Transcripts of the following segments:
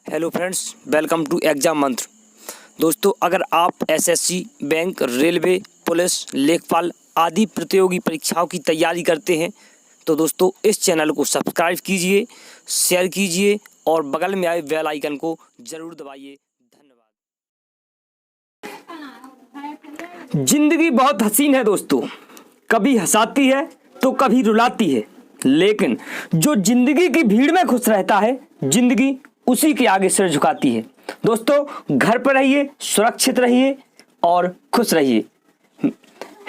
Hello friends, welcome to exam Mantra. दोस्तों, अगर आप एसएससी, बैंक, रेलवे, पुलिस, लेखपाल आदि प्रतियोगी परीक्षाओं की तैयारी करते हैं तो दोस्तों इस चैनल को सब्सक्राइब कीजिए, शेयर कीजिए और बगल में आए बेल आइकन को जरूर दबाइए। धन्यवाद। जिंदगी बहुत हसीन है दोस्तों, कभी हंसाती है तो कभी रुलाती है, लेकिन जो जिंदगी की भीड़ में खुश रहता है जिंदगी उसी के आगे सिर झुकाती है। दोस्तों, घर पर रहिए, सुरक्षित रहिए और खुश रहिए।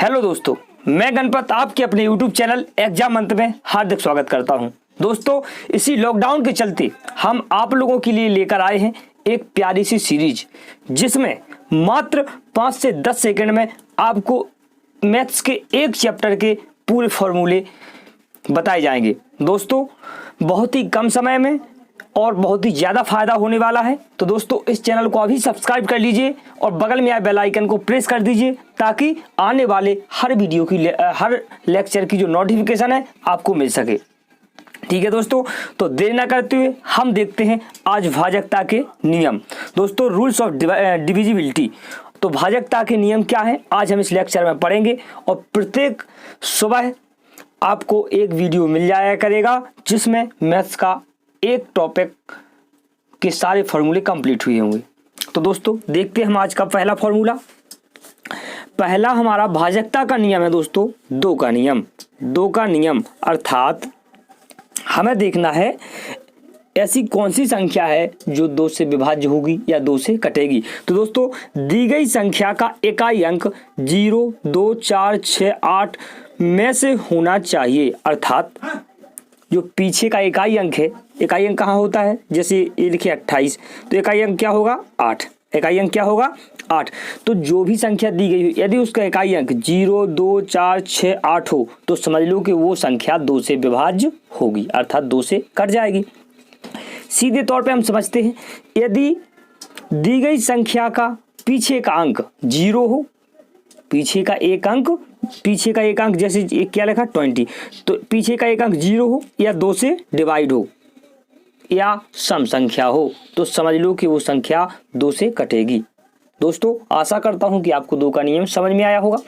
हेलो दोस्तों, मैं गणपत आपके अपने YouTube चैनल एग्जाम मंत्र में हार्दिक स्वागत करता हूं। दोस्तों, इसी लॉकडाउन के चलते हम आप लोगों के लिए लेकर आए हैं एक प्यारी सी सीरीज, जिसमें मात्र 5 से 10 सेकंड में आपको मैथ्स के एक चैप्टर के पूरे फॉर्मूले बताए जाएंगे। दोस्तों, बहुत ही कम समय में और बहुत ही ज़्यादा फायदा होने वाला है। तो दोस्तों, इस चैनल को अभी सब्सक्राइब कर लीजिए और बगल में आए बेल आइकन को प्रेस कर दीजिए, ताकि आने वाले हर वीडियो की हर लेक्चर की जो नोटिफिकेशन है आपको मिल सके। ठीक है दोस्तों, तो देर ना करते हुए हम देखते हैं आज भाजकता के नियम। दोस्तों, रूल्स ऑफ डिविजिबिलिटी। तो भाजकता के नियम क्या है आज हम इस लेक्चर में पढ़ेंगे, और प्रत्येक सुबह आपको एक वीडियो मिल जाया करेगा जिसमें मैथ्स का एक टॉपिक के सारे फॉर्मूले कंप्लीट हुए होंगे। तो दोस्तों, देखते हैं हम आज का पहला फॉर्मूला। पहला हमारा भाजकता का नियम है दोस्तों, 2 का नियम। 2 का नियम अर्थात हमें देखना है ऐसी कौन सी संख्या है जो 2 से विभाज्य होगी या 2 से कटेगी। तो दोस्तों, दी गई संख्या का इकाई अंक 0, 2, 4, 6, 8 में से होना चाहिए। अर्थात जो पीछे का इकाई अंक है, इकाई अंक कहाँ होता है, जैसे ये लिखिए 28, तो इकाई अंक क्या होगा 8। इकाई अंक क्या होगा 8। तो जो भी संख्या दी गई हो, यदि उसका इकाई अंक 0, 2, 4, 6, 8 हो तो समझ लो कि वो संख्या 2 से विभाज्य होगी, अर्थात 2 से कट जाएगी। सीधे तौर पे हम समझते हैं, यदि दी गई संख्या का पीछे का अंक 0 हो, पीछे का एक अंक जैसे क्या लिखा 20, तो पीछे का एक अंक 0 हो या 2 से डिवाइड हो या सम संख्या हो तो समझ लो कि वो संख्या 2 से कटेगी। दोस्तों, आशा करता हूं कि आपको 2 का नियम समझ में आया होगा।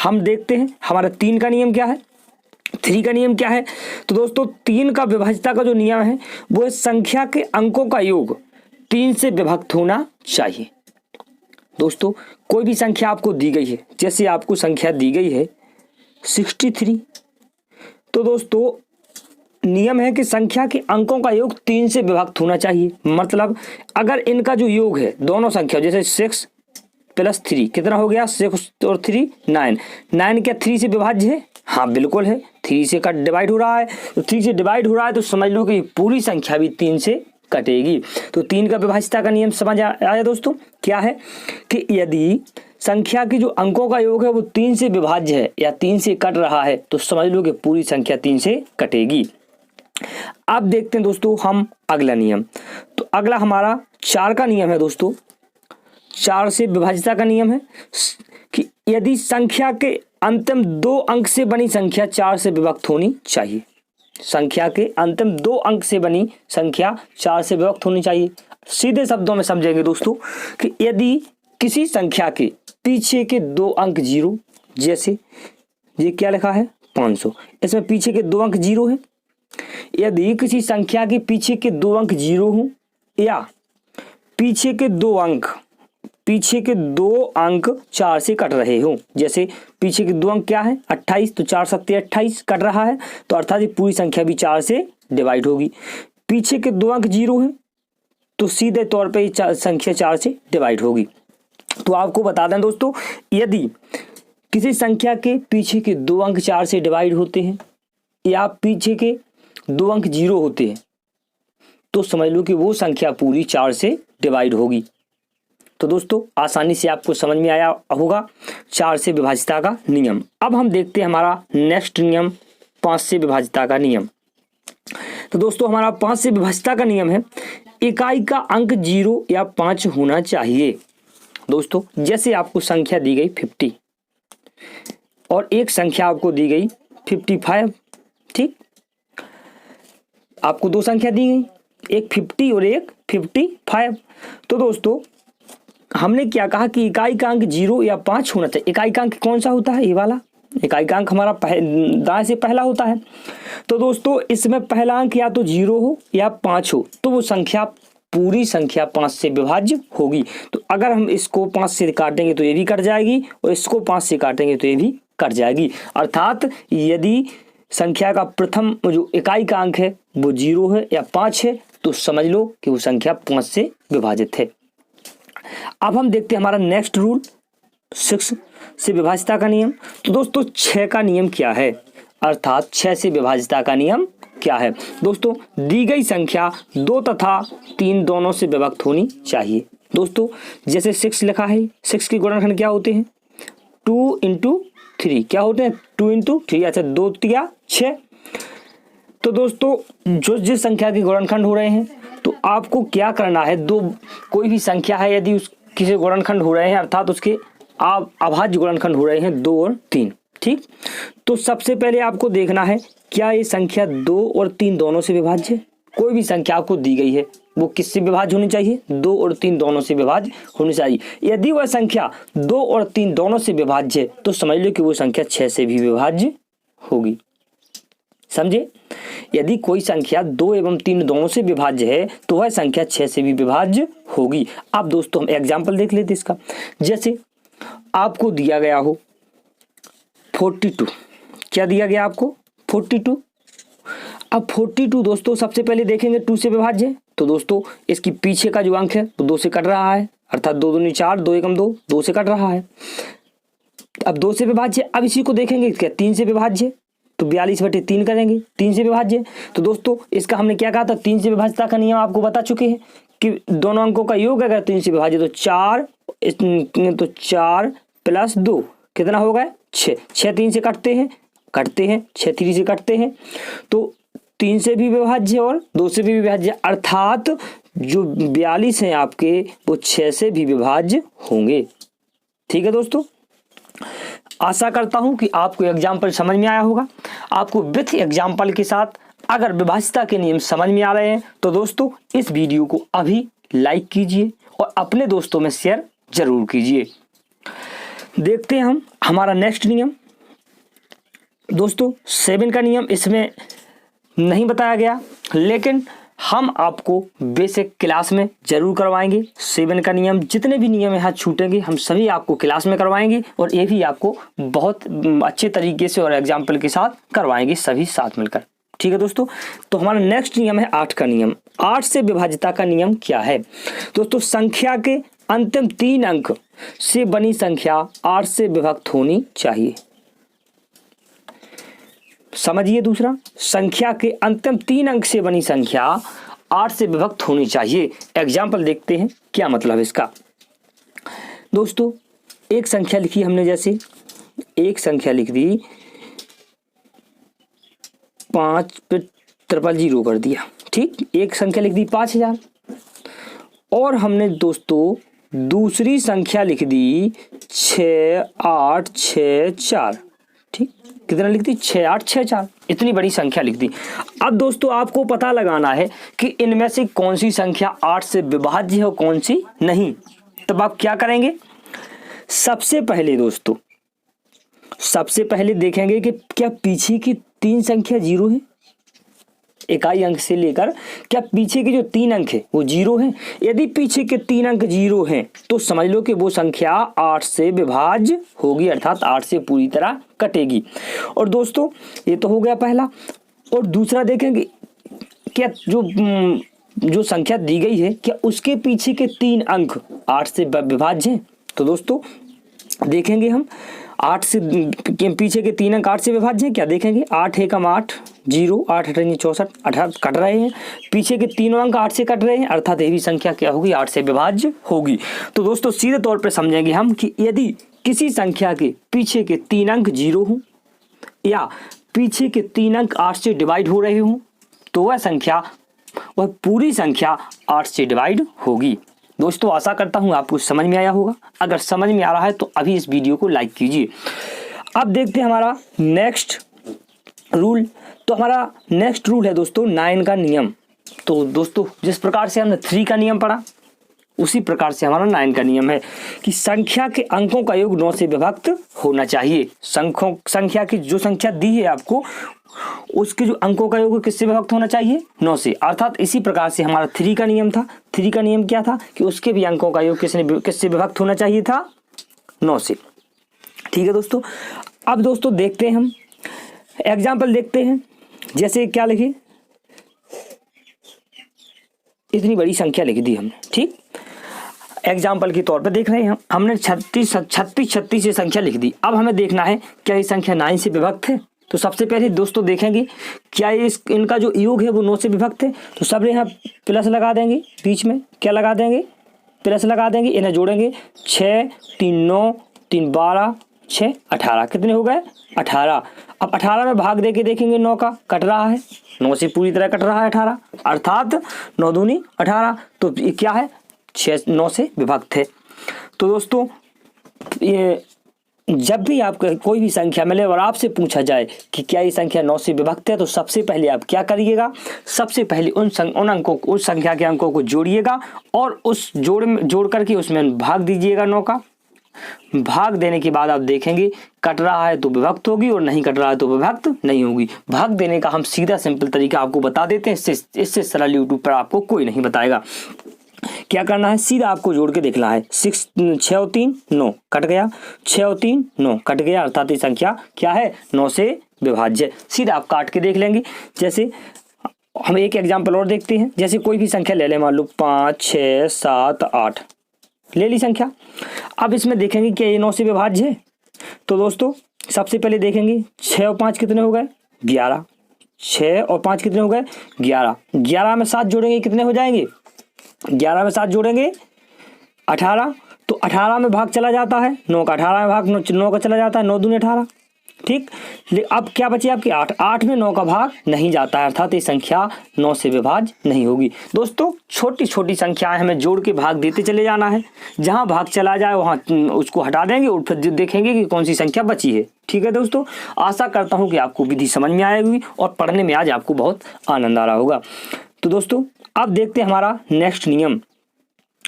हम देखते हैं हमारा 3 का नियम क्या है, 3 का नियम क्या है। तो दोस्तों, 3 का विभाज्यता का जो नियम है वो है संख्या के अंकों का योग 3 से विभक्त होना चाहिए। दोस्तों, कोई भी संख्या आपको दी गई है, जैसे आपको संख्या दी गई है 63, तो दोस्तों नियम है कि संख्या के अंकों का योग 3 से विभक्त होना चाहिए। मतलब अगर इनका जो योग है दोनों संख्या, जैसे 6 + 3 कितना हो गया, 6 और 3 9, 9 क्या 3 से विभाज्य है? हाँ बिल्कुल है, 3 से डिवाइड हो रहा है। तो 3 से डिवाइड हो रहा है तो समझ लो कि पूरी संख्या भी 3 से कटेगी। तो 3 का विभाज्यता का नियम समझ आया दोस्तों। क्या है कि यदि संख्या की जो अंकों का योग है वो 3 से विभाज्य है या 3 से कट रहा है तो समझ लो कि पूरी संख्या 3 से कटेगी। अब देखते हैं दोस्तों हम अगला नियम। तो अगला हमारा 4 का नियम है दोस्तों। 4 से विभाज्यता का नियम है कि यदि संख्या के अंतिम 2 अंक से बनी संख्या 4 से विभक्त होनी चाहिए। संख्या के अंतिम 2 अंक से बनी संख्या 4 से विभक्त होनी चाहिए। सीधे शब्दों में समझेंगे दोस्तों कि यदि किसी संख्या के पीछे के 2 अंक 0, जैसे ये क्या लिखा है 500, इसमें पीछे के 2 अंक 0 है। यदि किसी संख्या के पीछे के 2 अंक 0 हो या पीछे के 2 अंक 4 से कट रहे हो, जैसे पीछे के 2 अंक क्या है 28, तो 4 7 28 कट रहा है, तो अर्थात ये पूरी संख्या भी 4 से डिवाइड होगी। पीछे के 2 अंक 0 है तो सीधे तौर पे संख्या 4 से डिवाइड होगी। तो आपको बता दें दोस्तों, यदि किसी संख्या के पीछे के 2 अंक 4 से डिवाइड होते हैं या पीछे के 2 अंक 0 होते हैं तो समझ लो कि वो संख्या पूरी 4 से डिवाइड होगी। तो दोस्तों, आसानी से आपको समझ में आया होगा 4 से विभाज्यता का नियम। अब हम देखते हैं हमारा नेक्स्ट नियम 5 से विभाज्यता का नियम। तो दोस्तों, हमारा 5 से विभाज्यता का नियम है इकाई का अंक 0 या 5 होना चाहिए। दोस्तों, जैसे आपको संख्या दी गई 50 और एक संख्या आपको दी गई 55, ठीक, आपको 2 संख्या दी गई, एक 50 और एक 55। तो दोस्तों हमने क्या कहा कि इकाई का अंक 0 या 5 होना चाहिए। इकाई का अंक कौन सा होता है? ये वाला इकाई का अंक हमारा दाएं से पहला होता है। तो दोस्तों इसमें पहला अंक या तो 0 हो या 5 हो, तो वो संख्या पूरी संख्या 5 से विभाज्य होगी। तो अगर हम इसको 5 से काटेंगे तो ये भी कट जाएगी, और इसको 5 से काटेंगे तो ये भी कट जाएगी। अर्थात यदि संख्या का प्रथम जो इकाई का अंक है वो 0 है या 5 है, तो समझ लो कि वो संख्या 5 से विभाजित है। अब हम देखते हैं हमारा नेक्स्ट रूल, 6 से विभाज्यता का नियम। तो दोस्तों 6 का नियम क्या है, अर्थात 6 से विभाज्यता का नियम क्या है? दोस्तों दी गई संख्या 2 तथा 3 दोनों से विभक्त होनी चाहिए। दोस्तों जैसे 6 लिखा है, 6 के गुणनखंड क्या होते हैं? 2 × 3 क्या होते हैं? 2 × 3। अच्छा 2 × 6। तो दोस्तों जो जिस संख्या के गुणनखंड हो रहे हैं, तो आपको क्या करना है, कोई भी संख्या है यदि उसके से गुणनखंड हो रहे हैं, अर्थात उसके अभाज्य गुणनखंड हो रहे हैं 2 और 3, ठीक। तो सबसे पहले आपको देखना है क्या ये संख्या 2 और 3 दोनों से विभाज्य है। कोई भी संख्या आपको दी गई है वो किससे विभाज्य होनी चाहिए? 2 और 3 दोनों से विभाज्य होनी चाहिए। यदि वह संख्या 2 और 3 दोनों से विभाज्य है तो समझ लो कि वो संख्या 6 से भी विभाज्य होगी। समझे? यदि कोई संख्या 2 एवं 3 दोनों से विभाज्य है तो वह संख्या 6 से भी विभाज्य होगी। अब दोस्तों हम एग्जाम्पल देख लेते इसका। जैसे आपको दिया गया हो 42। क्या दिया गया आपको? 42। अब 42 दोस्तों सबसे पहले देखेंगे 2 से विभाज्य है, तो दोस्तों इसकी पीछे का जो अंक है वो 2 से कट रहा है, अर्थात 2 दूनी 4, 2 एकम 2, 2 से कट रहा है। अब 2 से विभाज्य। अब इसी को देखेंगे क्या 3 से विभाज्य, तो 42/3 करेंगे, 3 से विभाज्य। तो दोस्तों इसका हमने क्या कहा था, 3 से विभाज्यता का नियम आपको बता चुके हैं कि दोनों अंकों का योग अगर 3 से विभाज्य तो 4 + 2 कितना हो गया? 6। 6 3 से कटते हैं, 6 3 से कटते हैं, तो 3 से भी विभाज्य और 2 से भी विभाज्य, अर्थात जो 42 हैं आपके वो 6 से भी विभाज्य होंगे। ठीक है दोस्तों, आशा करता हूं कि आपको एग्जाम्पल समझ में आया होगा। आपको विथ एग्जाम्पल के साथ अगर विभाज्यता के नियम समझ में आ रहे हैं तो दोस्तों इस वीडियो को अभी लाइक कीजिए और अपने दोस्तों में शेयर जरूर कीजिए। देखते हैं हम हमारा नेक्स्ट नियम। दोस्तों 7 का नियम इसमें नहीं बताया गया, लेकिन हम आपको बेसिक क्लास में जरूर करवाएंगे। 7 का नियम, जितने भी नियम यहाँ छूटेंगे हम सभी आपको क्लास में करवाएंगे, और ये भी आपको बहुत अच्छे तरीके से और एग्जाम्पल के साथ करवाएंगे सभी साथ मिलकर। ठीक है दोस्तों, तो हमारा नेक्स्ट नियम है 8 का नियम। 8 से विभाज्यता का नियम क्या है? दोस्तों संख्या के अंतिम 3 अंक से बनी संख्या 8 से विभक्त होनी चाहिए। समझिए, दूसरा, संख्या के अंतिम 3 अंक से बनी संख्या 8 से विभक्त होनी चाहिए। एग्जाम्पल देखते हैं क्या मतलब इसका। दोस्तों एक संख्या लिखी हमने, जैसे एक संख्या लिख दी 5 पे 000 कर दिया, ठीक। एक संख्या लिख दी 5000, और हमने दोस्तों दूसरी संख्या लिख दी 6864, ठीक। कितना लिख दी? 6864। इतनी बड़ी संख्या लिख दी। अब दोस्तों आपको पता लगाना है कि इनमें से कौन सी संख्या 8 से विभाज्य है और कौन सी नहीं। तब आप क्या करेंगे? सबसे पहले दोस्तों देखेंगे कि क्या पीछे की 3 संख्या 0 है, इकाई अंक से लेकर क्या पीछे के जो 3 अंक है वो 0 हैं। यदि पीछे के 3 अंक 0 हैं तो समझ लो कि वो संख्या 8 से विभाज्य होगी, अर्थात 8 से पूरी तरह कटेगी। और दोस्तों ये तो हो गया पहला। और दूसरा देखेंगे क्या जो संख्या दी गई है क्या उसके पीछे के 3 अंक 8 से विभाज्य हैं। तो दोस्तों देखेंगे हम 8 से पीछे के 3 अंक 8 से विभाज्य हैं क्या? देखेंगे 8 एकम 8 0, 8 8 64, 18 कट रहे हैं, पीछे के 3 अंक 8 से कट रहे हैं, अर्थात ये भी संख्या क्या होगी? 8 से विभाज्य होगी। तो दोस्तों सीधे तौर पर समझेंगे हम कि यदि किसी संख्या के पीछे के 3 अंक 0 हों या पीछे के 3 अंक 8 से डिवाइड हो रहे हों तो वह पूरी संख्या 8 से डिवाइड होगी। दोस्तों आशा करता हूं आपको समझ में आया होगा। अगर समझ में आ रहा है तो अभी इस वीडियो को लाइक कीजिए। अब देखते हैं हमारा नेक्स्ट रूल। तो हमारा नेक्स्ट रूल है दोस्तों 9 का नियम। तो दोस्तों जिस प्रकार से हमने 3 का नियम पढ़ा उसी प्रकार से हमारा 9 का नियम है कि संख्या के अंकों का योग 9 से विभक्त होना चाहिए। संख्या की जो संख्या दी है आपको उसके जो अंकों का योग किससे विभक्त होना चाहिए? 9 से। अर्थात इसी प्रकार से हमारा 3 का नियम था। 3 का नियम क्या था कि उसके भी अंकों का योग किससे विभक्त होना चाहिए था? 9 से। ठीक है दोस्तों। अब दोस्तों देखते हैं हम एग्जाम्पल देखते हैं। जैसे क्या लिखे, इतनी बड़ी संख्या लिख दी हमने। ठीक, एग्जाम्पल के तौर पे देख रहे हैं हमने 36 ये संख्या लिख दी। अब हमें देखना है क्या ये संख्या 9 से विभक्त है। तो सबसे पहले दोस्तों देखेंगे क्या ये इनका जो योग है वो 9 से विभक्त है। तो सब यहाँ प्लस लगा देंगे, बीच में क्या लगा देंगे? प्लस लगा देंगे, इन्हें जोड़ेंगे। 6 3 9 3 12 6 18 कितने हो गए? 18। अब 18 में भाग दे के देखेंगे 9 का कट रहा है, 9 से पूरी तरह कट रहा है 18, अर्थात 9 दूनी 18। तो ये क्या है? 6 9 से विभक्त है। तो दोस्तों ये जब भी आपको कोई भी संख्या मिले और आपसे पूछा जाए कि क्या ये संख्या 9 से विभक्त है, तो सबसे पहले आप क्या करिएगा? सबसे पहले उन अंकों को, उस संख्या के अंकों को जोड़िएगा और उस जोड़ करके उसमें भाग दीजिएगा 9 का। भाग देने के बाद आप देखेंगे कट रहा है तो विभक्त होगी और नहीं कट रहा है तो विभक्त नहीं होगी। भाग देने का हम सीधा सिंपल तरीका आपको बता देते हैं, इससे सरल यूट्यूब पर आपको कोई नहीं बताएगा। क्या करना है? सीधा आपको जोड़ के देखना है। 6 और 3 9 कट गया, 6 और 3 9 कट गया, अर्थात ये संख्या क्या है? 9 से विभाज्य। सीधा आप काट के देख लेंगे। जैसे हम एक एग्जाम्पल और देखते हैं। जैसे कोई भी संख्या ले लें, मान लो 5 6 7 8 ले ली संख्या। अब इसमें देखेंगे कि ये 9 से विभाज्य है। तो दोस्तों सबसे पहले देखेंगे 6 और 5 कितने हो गए? 11। 6 और 5 कितने हो गए? 11। 11 में 7 जोड़ेंगे कितने हो जाएंगे? 11 में 7 जोड़ेंगे 18। तो 18 में भाग चला जाता है 9 का, 18 में भाग 9 का चला जाता है, 9 दूनी 18। ठीक, अब क्या बचे आपके 8। 8 में 9 का भाग नहीं जाता है, अर्थात ये संख्या 9 से विभाज्य नहीं होगी। दोस्तों छोटी छोटी संख्याएं हमें जोड़ के भाग देते चले जाना है। जहां भाग चला जाए वहां उसको हटा देंगे और फिर देखेंगे कि कौन सी संख्या बची है। ठीक है दोस्तों, आशा करता हूं कि आपको विधि समझ में आएगी और पढ़ने में आज आपको बहुत आनंद आ रहा होगा। तो दोस्तों अब देखते हैं हमारा नेक्स्ट नियम।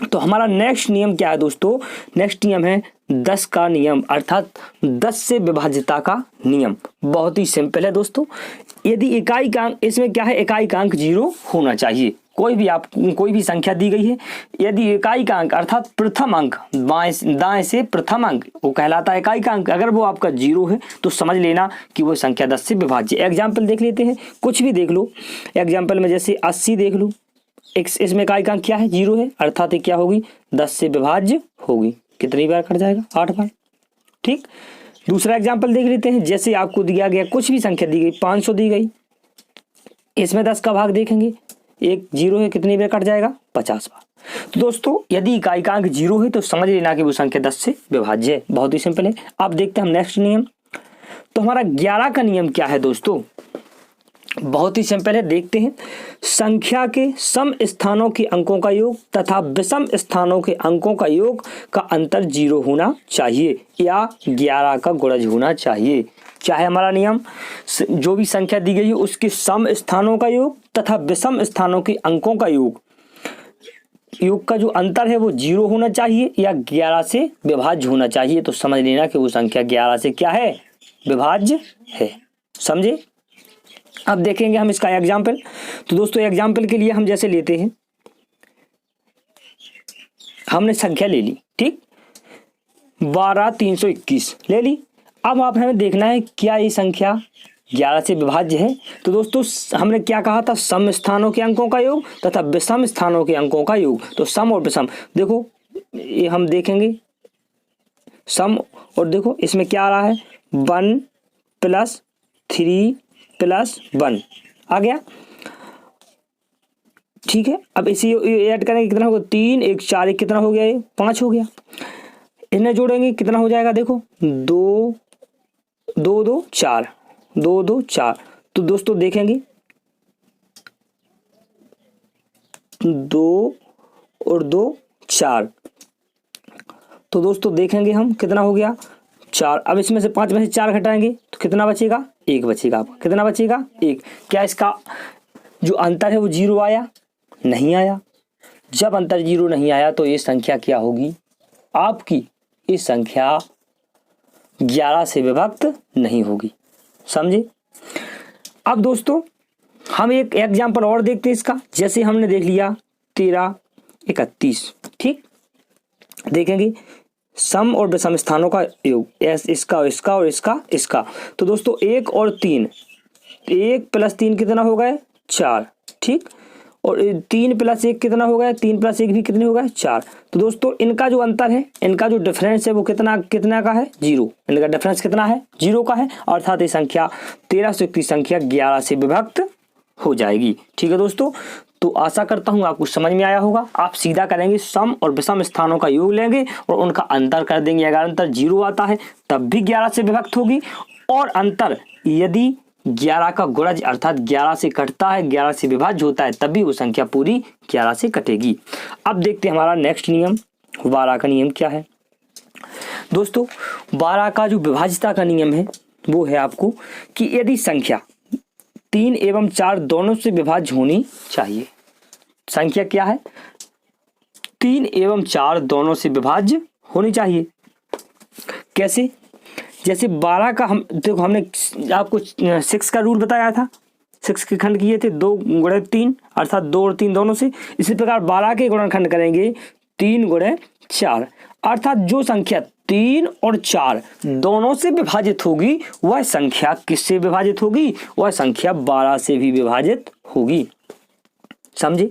तो हमारा नेक्स्ट नियम क्या है दोस्तों? नेक्स्ट नियम है 10 का नियम, अर्थात 10 से विभाज्यता का नियम। बहुत ही सिंपल है दोस्तों। यदि इकाई का अंक, इसमें क्या है? इकाई का अंक 0 होना चाहिए। कोई भी संख्या दी गई है, यदि इकाई का अंक अर्थात प्रथम अंक दाएं से प्रथम अंक वो कहलाता है इकाई का अंक, अगर वो आपका 0 है तो समझ लेना कि वो संख्या 10 से विभाज्य। एग्जाम्पल देख लेते हैं, कुछ भी देख लो। एग्जाम्पल में जैसे 80 देख लो, इसमें इकाई का अंक क्या है? 0 है, अर्थात क्या होगी? 10 से विभाज्य होगी। कितनी बार कट जाएगा? 8 बार। ठीक, दूसरा एग्जाम्पल देख लेते हैं। जैसे आपको दिया गया कुछ भी संख्या दी गई, 500 दी गई, इसमें 10 का भाग देखेंगे, एक 0 है, कितनी बार कट जाएगा? 50 बार। तो दोस्तों यदि इकाई का अंक 0 है तो समझ लेना कि वो संख्या 10 से विभाज्य है। बहुत ही सिंपल है। अब देखते हैं हम नेक्स्ट नियम। तो हमारा 11 का नियम क्या है दोस्तों? बहुत ही सिंपल है, देखते हैं। संख्या के सम स्थानों के अंकों का योग तथा विषम स्थानों के अंकों का योग का अंतर 0 होना चाहिए या 11 का गुणज होना चाहिए। क्या है हमारा नियम? जो भी संख्या दी गई है उसके सम स्थानों का योग तथा विषम स्थानों के अंकों का योग का जो अंतर है वो 0 होना चाहिए या 11 से विभाज्य होना चाहिए। तो समझ लेना कि वो संख्या 11 से क्या है? विभाज्य है। समझे? अब देखेंगे हम इसका एग्जाम्पल। तो दोस्तों एग्जाम्पल के लिए हम जैसे लेते हैं, हमने संख्या ले ली, ठीक, 12321 ले ली। अब आप हमें देखना है क्या ये संख्या 11 से विभाज्य है। तो दोस्तों हमने क्या कहा था? सम स्थानों के अंकों का योग तथा विषम स्थानों के अंकों का योग। तो सम और विषम, देखो ये हम देखेंगे सम, और देखो इसमें क्या आ रहा है? 1 + 3 + 1 आ गया। ठीक है, अब इसी ऐड करेंगे, कितना होगा? 3 1 4 1 कितना हो गया? ये 5 हो गया। इन्हें जोड़ेंगे कितना हो जाएगा? देखो 2 2 2 4 2 2 4। तो दोस्तों देखेंगे 2 और 2 4। तो दोस्तों देखेंगे हम कितना हो गया? 4। अब इसमें से 5 में से 4 घटाएंगे तो कितना बचेगा? 1 बचेगा। आपका कितना बचेगा? 1। क्या इसका जो अंतर है वो 0 आया? नहीं आया। जब अंतर 0 नहीं आया तो ये संख्या क्या होगी आपकी, ये संख्या 11 से विभक्त नहीं होगी। समझे। अब दोस्तों हम एक एग्जाम्पल और देखते हैं इसका। जैसे हमने देख लिया 13, 31, ठीक। देखेंगे सम और विषम स्थानों का योग, इसका और इसका और इसका। तो दोस्तों 1 और 3, 1 + 3 कितना हो गए 4, ठीक। और 3 + 1 कितना हो गया, 3 + 1 भी कितने हो गए 4। तो दोस्तों इनका जो अंतर है, इनका जो डिफरेंस है वो कितना का है 0। इनका डिफरेंस कितना है 0 का है। अर्थात ये संख्या 13 से युक्त संख्या 11 से विभक्त हो जाएगी। ठीक है दोस्तों, तो आशा करता हूँ आपको समझ में आया होगा। आप सीधा करेंगे सम और विषम स्थानों का योग लेंगे और उनका अंतर कर देंगे। अगर अंतर 0 आता है तब भी 11 से विभक्त होगी, और अंतर यदि 11 का गुणज अर्थात 11 से कटता है, 11 से विभाज्य होता है, तब भी वो संख्या पूरी 11 से कटेगी। अब देखते हैं हमारा नेक्स्ट नियम 12 का नियम क्या है। दोस्तों 12 का जो विभाज्यता का नियम है वो है आपको कि यदि संख्या 3 एवं 4 दोनों से विभाज्य होनी चाहिए। संख्या क्या है 3 एवं 4 दोनों से विभाज्य होनी चाहिए। कैसे, जैसे 12 का हम देखो, हमने आपको 6 का रूल बताया था, 6 के खंड किए थे 2 × 3 अर्थात 2 और 3 दोनों से। इसी प्रकार 12 के गुणनखंड करेंगे 3 × 4 अर्थात जो संख्या 3 और 4 दोनों से विभाजित होगी वह संख्या किससे विभाजित होगी, वह संख्या 12 से भी विभाजित होगी। समझे,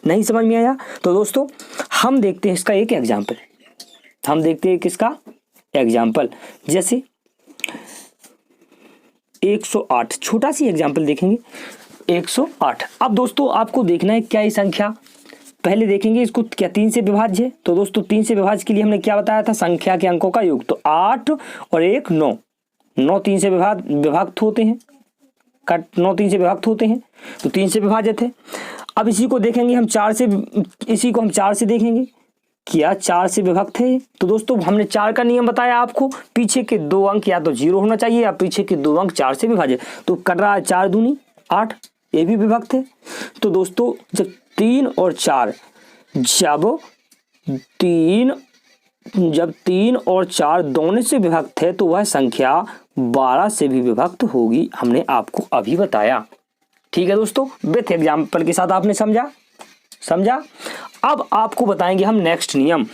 नहीं समझ में आया तो दोस्तों हम देखते हैं इसका एक एग्जाम्पल। हम देखते हैं किसका एग्जाम्पल, जैसे 108, छोटा सी एग्जाम्पल देखेंगे 108। अब दोस्तों आपको देखना है क्या ये संख्या, पहले देखेंगे इसको क्या 3 से विभाज्य है। तो दोस्तों 3 से विभाज्य के लिए हमने क्या बताया था, संख्या के अंकों का योग। तो 8 और 1 9, 9 3 से विभक्त होते हैं, 9 3 से विभक्त होते हैं, तो 3 से विभाजित है। अब इसी को देखेंगे हम 4 से, इसी को हम 4 से देखेंगे, क्या 4 से विभक्त है। तो दोस्तों हमने 4 का नियम बताया आपको, पीछे के 2 अंक या तो 0 होना चाहिए या पीछे के 2 अंक 4 से विभाजित। तो कट रहा है 4 दूनी 8, ये भी विभक्त है। तो दोस्तों जब 3 और 4 जब 3 और 4 दोनों से विभक्त है तो वह संख्या 12 से भी विभक्त होगी, हमने आपको अभी बताया। ठीक है दोस्तों, विथ एग्जाम्पल के साथ आपने समझा। अब आपको बताएंगे हम नेक्स्ट नियम।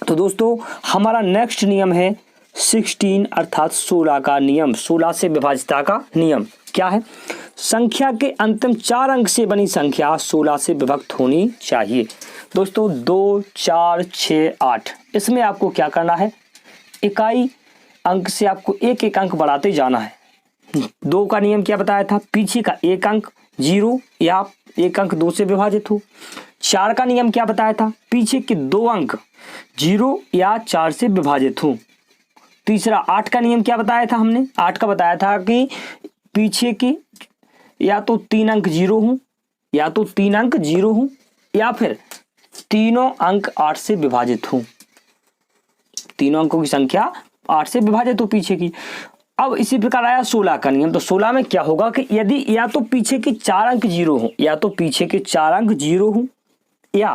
तो दोस्तों हमारा नेक्स्ट नियम है 16 अर्थात 16 का नियम, 16 से विभाज्यता का नियम। क्या है, संख्या के अंतिम 4 अंक से बनी संख्या 16 से विभक्त होनी चाहिए। दोस्तों 2 4 6 8, इसमें आपको क्या करना है, इकाई अंक से आपको एक एक अंक बढ़ाते जाना है। 2 का नियम क्या बताया था, पीछे का एक अंक 0 या एक अंक 2 से विभाजित हो। 4 का नियम क्या बताया था, पीछे के 2 अंक 0 या 4 से विभाजित हो। तीसरा 8 का नियम क्या बताया था हमने, 8 का बताया था कि पीछे के या तो 3 अंक 0 हो, या तो 3 अंक 0 हो, या फिर तीनों अंक 8 से विभाजित हो, तीनों अंकों की संख्या 8 से विभाजित हो पीछे की। अब इसी प्रकार आया 16 का नियम। तो 16 में क्या होगा कि यदि या तो पीछे के 4 अंक 0 हो, या तो पीछे के 4 अंक 0 हो, या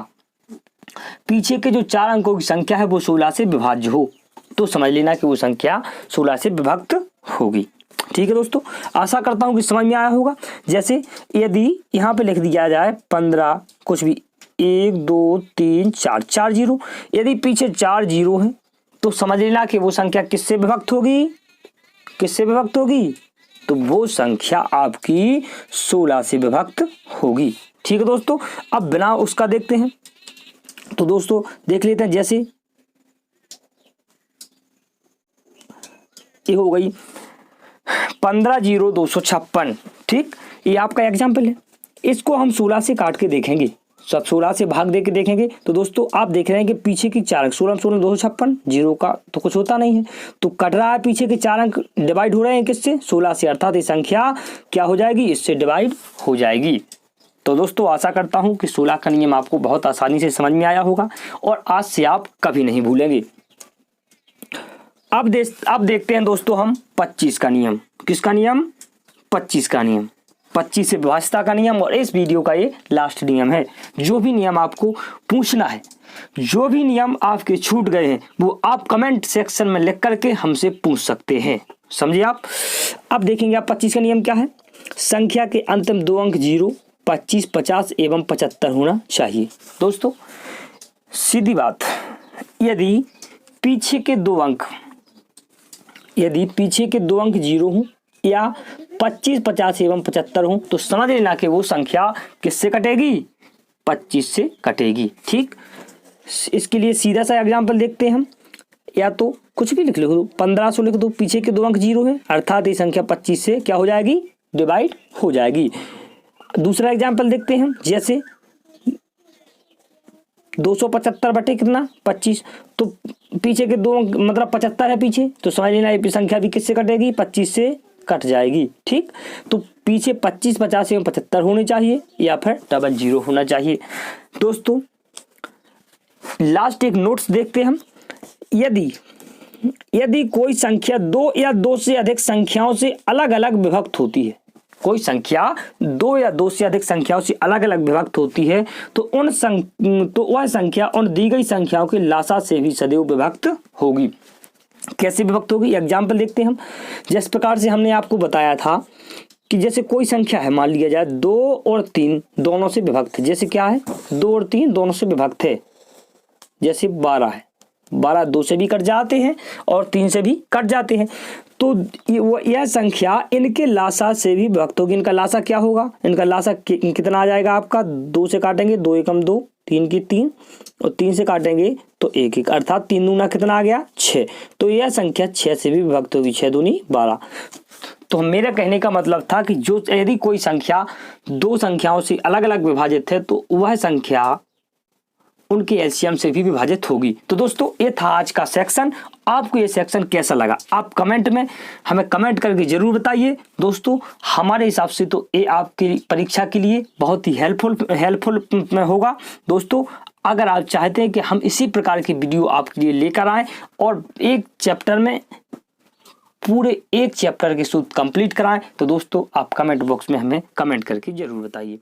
पीछे के जो 4 अंकों की संख्या है वो 16 से विभाज्य हो, तो समझ लेना कि वो संख्या 16 से विभक्त होगी। ठीक है दोस्तों, आशा करता हूं कि समझ में आया होगा। जैसे यदि यहाँ पे लिख दिया जाए 15 कुछ भी 1 2 3 4 4 0, यदि पीछे 4 0 है तो समझ लेना कि वो संख्या किससे विभक्त होगी, किससे विभक्त होगी, तो वो संख्या आपकी 16 से विभक्त होगी। ठीक है दोस्तों, अब बिना उसका देखते हैं। तो दोस्तों देख लेते हैं, जैसे ये हो गई 15 0 256, ठीक, ये आपका एग्जाम्पल है। इसको हम 16 से काट के देखेंगे, सब 16 से भाग दे के देखेंगे। तो दोस्तों आप देख रहे हैं कि पीछे की 4 अंक 16 16 256, 0 का तो कुछ होता नहीं है, तो कट रहा है, पीछे के 4 अंक डिवाइड हो रहे हैं किससे, 16 से, अर्थात ये संख्या क्या हो जाएगी, इससे डिवाइड हो जाएगी। तो दोस्तों आशा करता हूं कि 16 का नियम आपको बहुत आसानी से समझ में आया होगा और आज से आप कभी नहीं भूलेंगे। अब देखते हैं दोस्तों हम 25 का नियम। किसका नियम, 25 का नियम। 25 से विभाज्यता का नियम और इस वीडियो का ये लास्ट नियम है। जो भी नियम आपको पूछना है, जो भी नियम आपके छूट गए हैं, वो आप कमेंट सेक्शन में लिख करके हमसे पूछ सकते हैं। समझे आप? अब देखेंगे आप 25 का नियम क्या है। संख्या के अंतिम दो अंक 0, 25, 50 एवं 75 होना चाहिए। दोस्तों सीधी बात, यदि पीछे के दो अंक 0 हों या 25, 50 एवं 75 हों तो समझ लेना कि वो संख्या किससे कटेगी? 25 से कटेगी। ठीक, इसके लिए सीधा सा एग्जाम्पल देखते हैं हम। या तो कुछ भी लिख लो, 1500 लिख दो, पीछे के दो अंक 0 है, अर्थात ये संख्या 25 से क्या हो जाएगी? डिवाइड हो जाएगी। दूसरा एग्जाम्पल देखते हैं, जैसे 275 बटे कितना? 25। तो पीछे के दो अंक मतलब 75 है पीछे, तो समझ लेना ये संख्या भी किससे कटेगी? 25 से कट जाएगी। ठीक, तो पीछे 25, 50 एवं 75 होने चाहिए या फिर 00 होना चाहिए। दोस्तों लास्ट एक नोट्स देखते हैं हम। यदि कोई संख्या 2 या 2 से अधिक संख्याओं से अलग अलग विभक्त होती है, कोई संख्या 2 या 2 से अधिक संख्याओं से अलग अलग विभक्त होती है तो वह संख्या उन दी गई संख्याओं के लासा से भी सदैव विभक्त होगी। कैसे विभक्त होगी? एग्जाम्पल देखते हैं हम। जिस प्रकार से हमने आपको बताया था कि जैसे कोई संख्या है, मान लिया जाए 2 और 3 दोनों से विभक्त है। जैसे क्या है? 2 और 3 दोनों से विभक्त है। जैसे 12 है, 12 2 से भी कट जाते हैं और 3 से भी कट जाते हैं। तो यह संख्या इनके लासा से भी विभक्त होगी। इनका लासा क्या होगा? इनका लासा कितना आ जाएगा आपका? 2 से काटेंगे 2 एकम 2, 3 की 3 और 3 से काटेंगे तो 1 1, अर्थात 3 दूना कितना आ गया? 6। तो यह संख्या 6 से भी विभक्त होगी। 6 दूनी 12। तो मेरा कहने का मतलब था कि जो यदि कोई संख्या 2 संख्याओं से अलग अलग विभाजित है तो वह संख्या उनके एलसीएम से भी विभाजित होगी। तो दोस्तों ये था आज का सेक्शन। आपको ये सेक्शन कैसा लगा आप कमेंट में हमें कमेंट करके जरूर बताइए। दोस्तों हमारे हिसाब से तो ये आपकी परीक्षा के लिए बहुत ही हेल्पफुल होगा। दोस्तों अगर आप चाहते हैं कि हम इसी प्रकार की वीडियो आपके लिए लेकर आएँ और एक चैप्टर में पूरे एक चैप्टर के सूत्र कंप्लीट कराएं तो दोस्तों आप कमेंट बॉक्स में हमें कमेंट करके जरूर बताइए।